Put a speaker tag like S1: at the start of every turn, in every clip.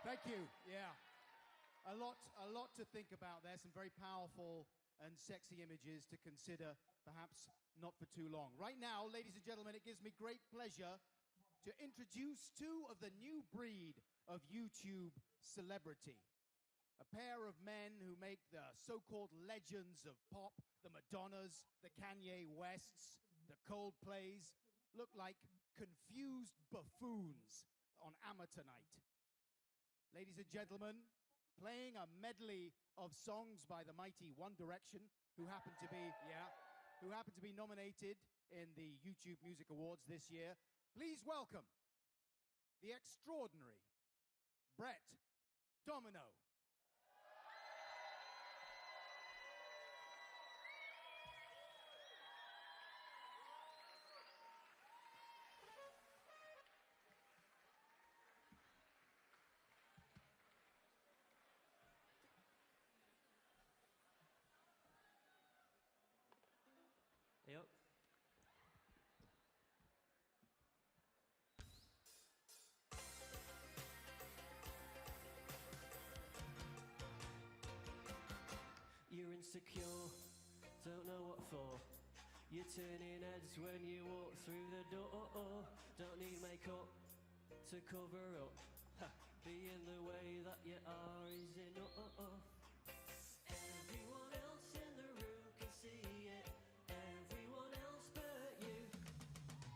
S1: Thank you. Yeah. A lot to think about there. Some very powerful and sexy images to consider, perhaps not for too long. Right now, ladies and gentlemen, it gives me great pleasure to introduce two of the new breed of YouTube celebrity. A pair of men who make the so-called legends of pop, the Madonnas, the Kanye Wests, the Coldplays, look like confused buffoons on Amateur Night. Ladies and gentlemen, playing a medley of songs by the mighty One Direction, who happen to be nominated in the YouTube Music Awards this year. Please welcome the extraordinary Brett Domino.
S2: Yep. You're insecure, don't know what for. You're turning heads when you walk through the door. Don't need makeup to cover up. Being the way that you are is enough. Everyone else in the room can see it. Everyone else but you.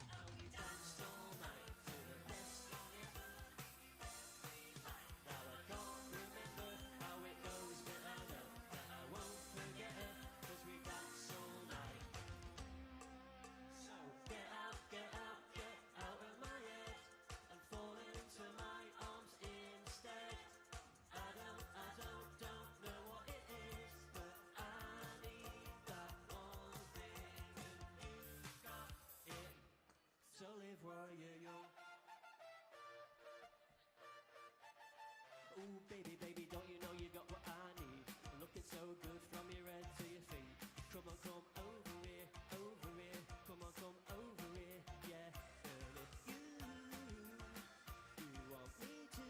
S2: And we danced all night to the best song ever. Now I can't remember how it goes, but I know that I won't forget it, 'cause we danced all night. So get out of my head and fall into my arms instead. I don't know what it is, but I need that one thing, and you've got it. So live while you're young. Ooh, baby, don't you know you got what I need? Looking so good from your head to your feet. Come on, come over here. Come on, come over here. Yeah, girl, if you want me to,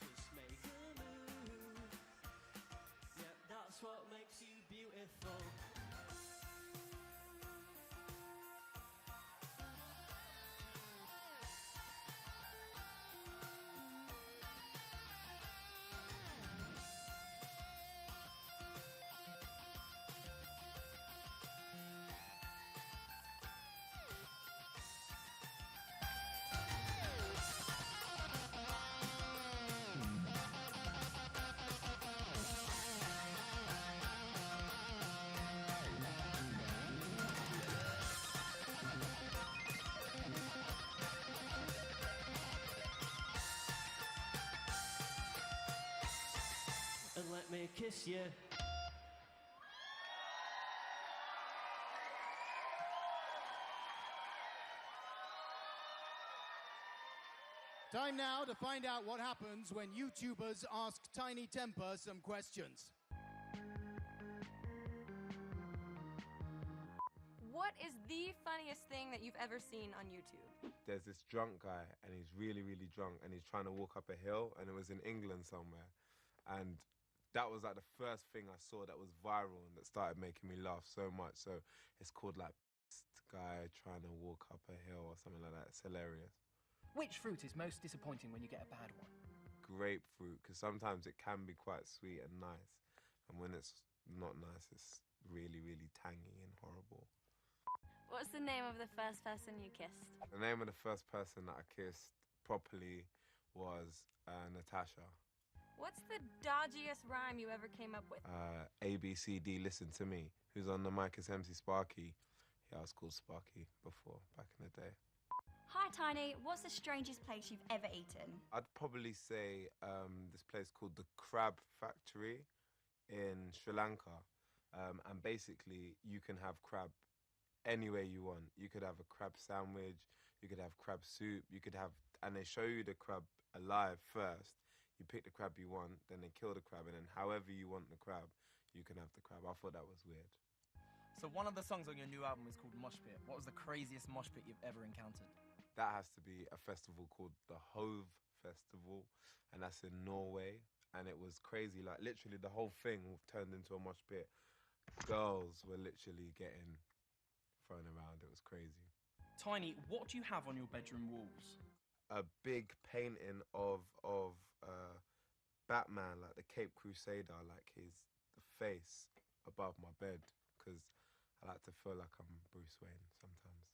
S2: just make a move. Yeah, that's what makes you beautiful. And let me kiss you.
S1: Time now to find out what happens when YouTubers ask Tiny Temper some questions.
S3: What is the funniest thing that you've ever seen on YouTube?
S4: There's this drunk guy, and he's really, really drunk, and he's trying to walk up a hill, and it was in England somewhere. And that was like the first thing I saw that was viral and that started making me laugh so much. So it's called like guy trying to walk up a hill or something like that. It's hilarious.
S5: Which fruit is most disappointing when you get a bad one?
S4: Grapefruit, because sometimes it can be quite sweet and nice. And when it's not nice, it's really, really tangy and horrible.
S3: What's the name of the first person you kissed?
S4: The name of the first person that I kissed properly was Natasha.
S3: What's the dodgiest rhyme you ever came up with?
S4: A, B, C, D, listen to me. Who's on the mic is MC Sparky. Yeah, I was called Sparky before, back in the day.
S6: Hi, Tiny. What's the strangest place you've ever eaten?
S4: I'd probably say this place called the Crab Factory in Sri Lanka. And basically, you can have crab any way you want. You could have a crab sandwich, you could have crab soup, and they show you the crab alive first. You pick the crab you want, then they kill the crab, and then however you want the crab, you can have the crab. I thought that was weird.
S5: So one of the songs on your new album is called Mosh Pit. What was the craziest mosh pit you've ever encountered?
S4: That has to be a festival called the Hove festival, and that's in Norway. And it was crazy. Like literally, the whole thing turned into a mosh pit. Girls were literally getting thrown around. It was crazy.
S5: Tiny, what do you have on your bedroom walls?
S4: A big painting of Batman, like the Cape Crusader, like the face above my bed, because I like to feel like I'm Bruce Wayne sometimes.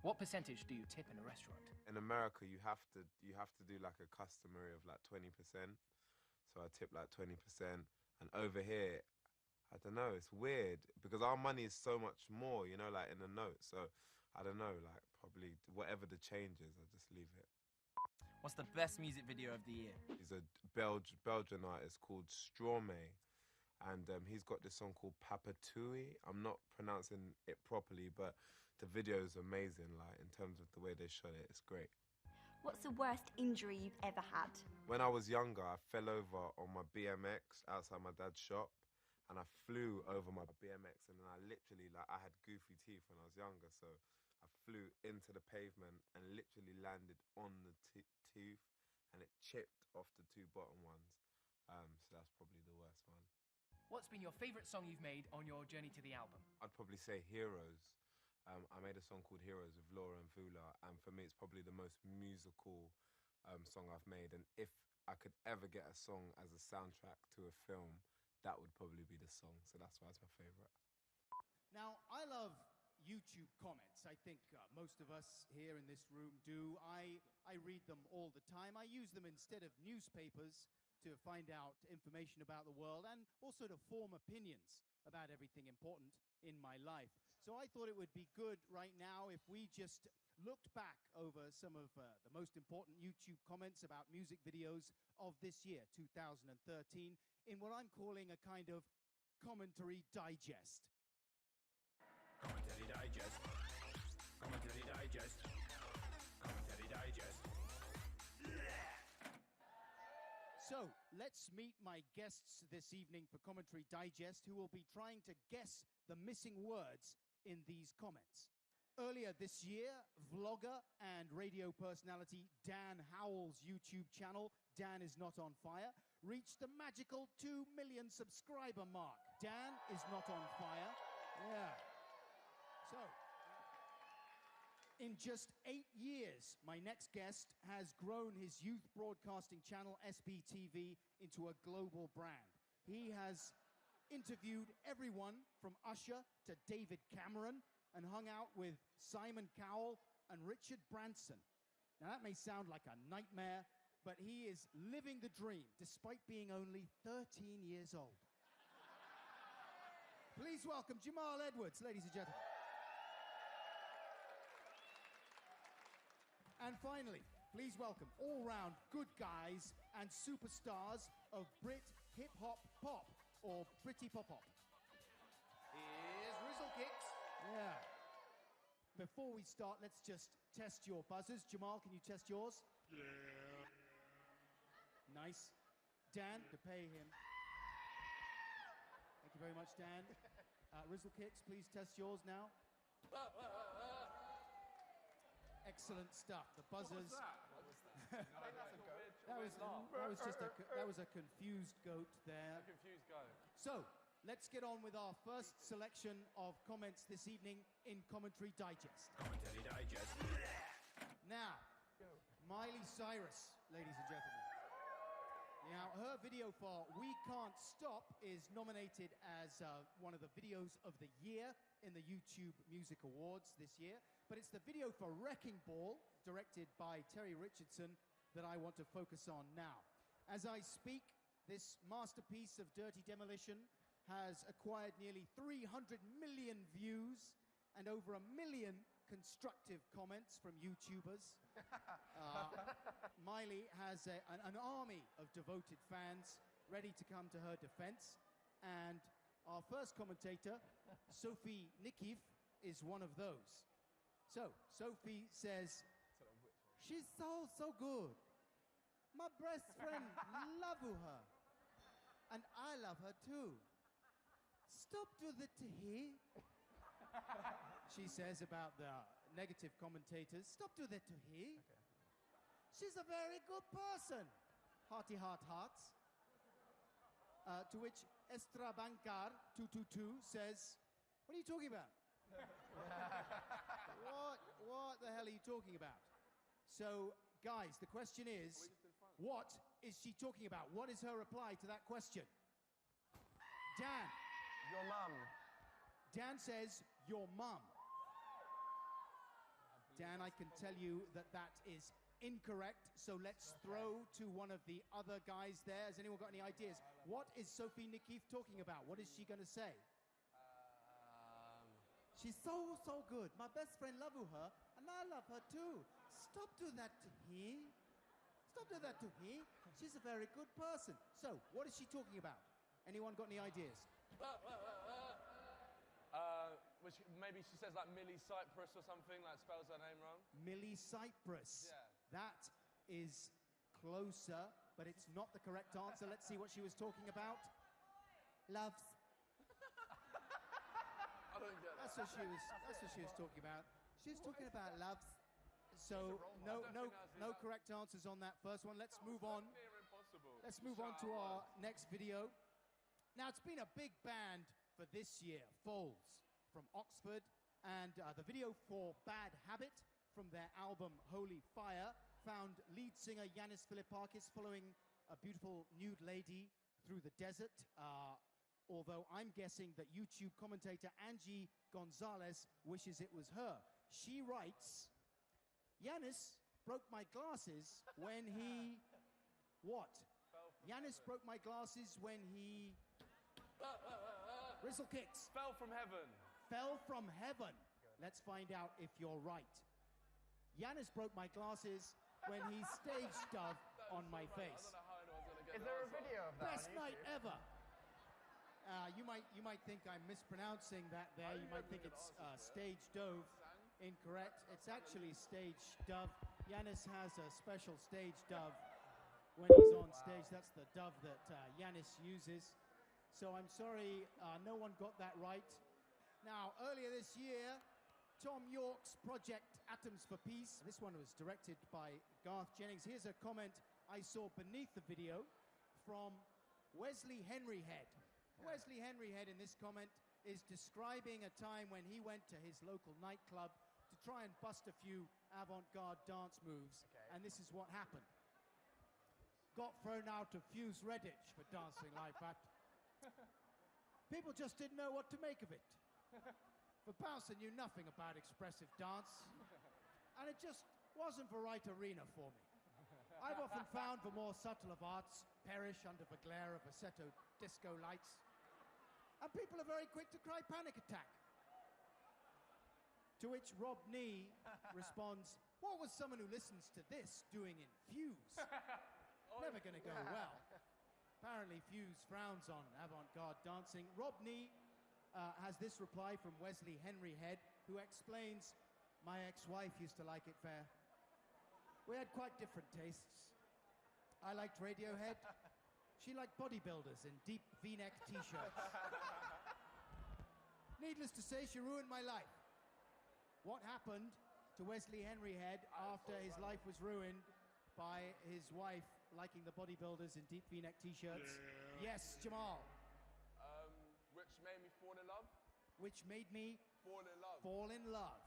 S5: What percentage do you tip in a restaurant?
S4: In America, you have to do like a customary of like 20%. So I tip like 20%. And over here, I don't know, it's weird because our money is so much more, you know, like in a note. So I don't know, like probably whatever the change is, I just leave it.
S5: What's the best music video of the year?
S4: He's a Belgian artist called Stromae. And he's got this song called Papatui. I'm not pronouncing it properly, but the video is amazing, like in terms of the way they shot it, it's great.
S6: What's the worst injury you've ever had?
S4: When I was younger, I fell over on my BMX outside my dad's shop, and I flew over my BMX, and then I literally, like, I had goofy teeth when I was younger, so I flew into the pavement and literally landed on the tooth, and it chipped off the two bottom ones. So that's probably the worst one.
S5: What's been your favourite song you've made on your journey to the album?
S4: I'd probably say Heroes. I made a song called Heroes with Laura and Vula, and for me it's probably the most musical song I've made, and if I could ever get a song as a soundtrack to a film, that would probably be the song, so that's why it's my favourite.
S1: Now, I love YouTube comments. I think most of us here in this room do. I read them all the time. I use them instead of newspapers to find out information about the world and also to form opinions about everything important in my life. So I thought it would be good right now if we just looked back over some of the most important YouTube comments about music videos of this year, 2013, in what I'm calling a kind of commentary digest.
S7: Commentary digest. Commentary digest. Commentary digest.
S1: So, let's meet my guests this evening for Commentary Digest, who will be trying to guess the missing words in these comments. Earlier this year, vlogger and radio personality Dan Howell's YouTube channel, Dan Is Not On Fire, reached the magical 2 million subscriber mark. Dan is not on fire. Yeah. So, in just 8 years, my next guest has grown his youth broadcasting channel, SBTV, into a global brand. He has interviewed everyone from Usher to David Cameron and hung out with Simon Cowell and Richard Branson. Now, that may sound like a nightmare, but he is living the dream despite being only 13 years old. Please welcome Jamal Edwards, ladies and gentlemen. And finally, please welcome all-round good guys and superstars of Brit hip-hop pop, or Britty pop-pop. Here's Rizzle Kicks. Yeah. Before we start, let's just test your buzzers. Jamal, can you test yours? Yeah. Nice. Dan, to pay him. Thank you very much, Dan. Rizzle Kicks, please test yours now. Excellent stuff. The buzzers. That was a confused goat there.
S8: Confused goat.
S1: So, let's get on with our first selection of comments this evening in Commentary Digest.
S7: Commentary digest.
S1: Now, Miley Cyrus, ladies and gentlemen. Now, her video for We Can't Stop is nominated as one of the videos of the year in the YouTube Music Awards this year. But it's the video for Wrecking Ball, directed by Terry Richardson, that I want to focus on now. As I speak, this masterpiece of dirty demolition has acquired nearly 300 million views and over 1 million constructive comments from YouTubers. Miley has an army of devoted fans ready to come to her defense. And our first commentator, Sophie Nikiv, is one of those. So, Sophie says, she's so good. My best friend love her. And I love her too. Stop do the he. She says about the negative commentators. Stop do that to he. she's a very good person. Hearty heart hearts. To which Estrabankar 222 says, what are you talking about? What the hell are you talking about? So, guys, the question is, what is she talking about? What is her reply to that question? Dan.
S8: Your mum.
S1: Dan says, your mum. Dan, I can tell you that that is incorrect, so let's throw to one of the other guys there. Has anyone got any ideas? What is Sophie Nikif talking about? What is she going to say? She's so good. My best friend love her, and I love her too. Stop doing that to me. Stop doing that to me. She's a very good person. So, what is she talking about? Anyone got any ideas?
S8: Which maybe she says like Millie Cyprus or something, like spells her name wrong.
S1: Millie Cyprus.
S8: Yeah.
S1: That is closer, but it's not the correct answer. Let's see what she was talking about. Loves.
S8: I don't get that.
S1: That's what she was talking about. She was talking about loves. So no correct answers on that first one. Let's move on.
S8: Near impossible.
S1: Let's move on to our next video. Now, it's been a big band for this year, Foals from Oxford, and the video for Bad Habit from their album Holy Fire found lead singer Yanis Philippakis following a beautiful nude lady through the desert, although I'm guessing that YouTube commentator Angie Gonzalez wishes it was her. She writes, Yanis broke my glasses when he... What? Yanis broke my glasses when he... Rizzle kicks.
S8: Fell from heaven.
S1: Fell from heaven. Let's find out if you're right. Yanis broke my glasses when he stage dove on my face.
S8: I don't know how anyone's gonna get
S9: Is there a video of that?
S1: Best
S9: on
S1: night
S9: YouTube?
S1: ever. You might think I'm mispronouncing that there. You might think it's stage dove. Incorrect. It's actually stage dove. Yanis has a special stage dove when he's on stage. That's the dove that Yanis uses. So I'm sorry, no one got that right. Now, earlier this year, Tom York's project Atoms for Peace. This one was directed by Garth Jennings. Here's a comment I saw beneath the video from Wesley Henryhead. Wesley Henryhead in this comment is describing a time when he went to his local nightclub to try and bust a few avant-garde dance moves, and this is what happened. Got thrown out of Fuse Redditch for dancing like that. People just didn't know what to make of it. The bouncer knew nothing about expressive dance, and it just wasn't the right arena for me. I've often found the more subtle of arts perish under the glare of Assetto disco lights, and people are very quick to cry panic attack. To which Rob Nee responds, what was someone who listens to this doing in Fuse? Never gonna go well. Apparently Fuse frowns on avant-garde dancing. Rob Nee has this reply from Wesley Henryhead, who explains, my ex-wife used to like it fair. We had quite different tastes. I liked Radiohead. She liked bodybuilders in deep V-neck t-shirts. Needless to say, she ruined my life. What happened to Wesley Henryhead after his life was ruined by his wife liking the bodybuilders in deep V-neck t-shirts? Yeah. Yes, Jamal.
S8: Which made me fall in love.
S1: Which made me
S8: Fall in love.
S1: fall in love.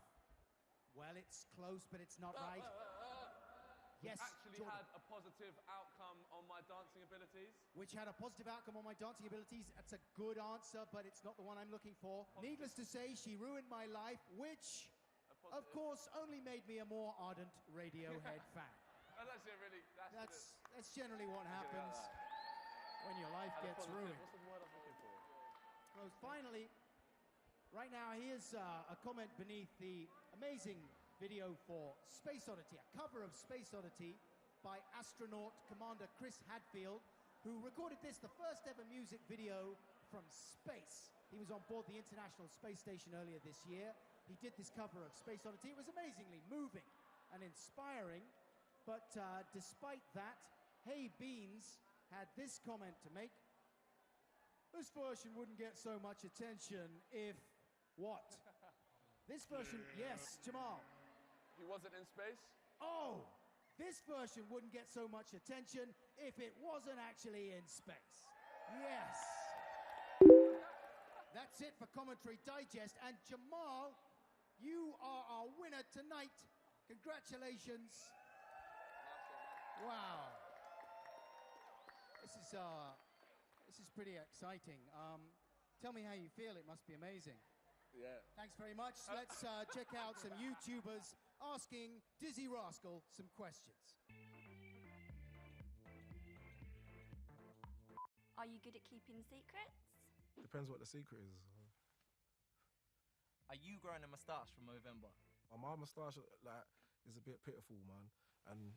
S1: Well, it's close, but it's not right. Yes,
S8: Actually
S1: Jordan.
S8: had a positive outcome on my dancing abilities.
S1: Which had a positive outcome on my dancing abilities. That's a good answer, but it's not the one I'm looking for. Needless to say, she ruined my life, which, of course, only made me a more ardent Radiohead fan.
S8: That's actually a really...
S1: That's generally what happens when your life gets ruined.
S8: What's the word I'm looking for?
S1: So finally, right now, here's a comment beneath the amazing video for Space Oddity, a cover of Space Oddity by astronaut Commander Chris Hadfield, who recorded this, the first ever music video from space. He was on board the International Space Station earlier this year. He did this cover of Space Oddity. It was amazingly moving and inspiring, but despite that, Hey Beans had this comment to make. This version wouldn't get so much attention if... What? This version... Yes, Jamal.
S8: He wasn't in space?
S1: Oh, this version wouldn't get so much attention if it wasn't actually in space. Yes. That's it for Commentary Digest. And Jamal, you are our winner tonight. Congratulations. Wow. This is pretty exciting. Tell me how you feel. It must be amazing.
S8: Yeah.
S1: Thanks very much. Let's check out some YouTubers asking Dizzy Rascal some questions.
S6: Are you good at keeping secrets?
S9: Depends what the secret is.
S10: Are you growing a moustache from November?
S9: My moustache like is a bit pitiful, man, and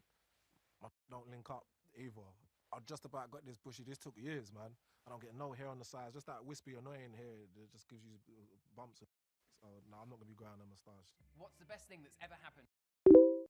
S9: I don't link up either. I just about got this bushy. This took years, man. I don't get no hair on the sides. Just that wispy, annoying hair that just gives you bumps. So no, I'm not gonna be growing a moustache.
S5: What's the best thing that's ever happened